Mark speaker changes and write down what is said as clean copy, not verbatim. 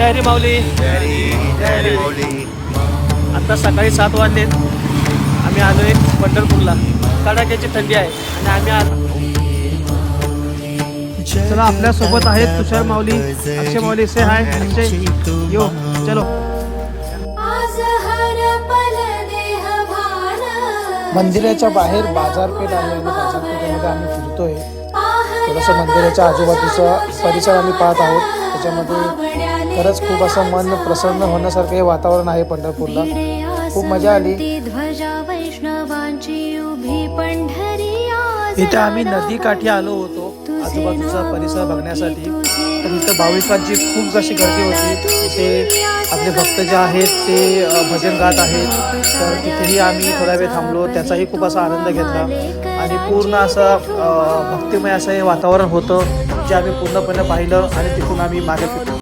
Speaker 1: जय हरी माऊली.
Speaker 2: जय हरी माऊली.
Speaker 1: आता सकाळी 7 वाजलेत. आम्ही आलोय पंढरपूरला. कडाक्याची थंडी आहे आणि आम्ही आलो. चला आपल्या सोबत आहेत तुषार माऊली, अक्षय माऊली. से हाय अक्षय. यो चलो.
Speaker 3: मंदिराच्या बाहेर बाजारपेठ आहे आणि बाजारपेठेमध्ये आम्ही फिरतोय. थोडंसं मंदिराच्या आजूबाजूचा परिसर आम्ही पाहत आहोत. त्याच्यामध्ये खरंच खूप असं मन प्रसन्न होण्यासारखं हे वातावरण आहे पंढरपूरला. खूप मजा आली.
Speaker 1: इथे आम्ही नदी काठी आलो होतो आजूबाजूचा परिसर बघण्यासाठी. तर इथं भाविकांची खूप अशी गर्दी होती. इथे आपले भक्त जे आहेत ते भजन गात आहेत. तर तिथेही आम्ही थोडा वेळ थांबलो. त्याचाही खूप असा आनंद घेतला आणि पूर्ण असं भक्तिमय असं हे वातावरण होतं जे आम्ही पूर्णपणे पाहिलं आणि तिथून आम्ही मागे फिरलो.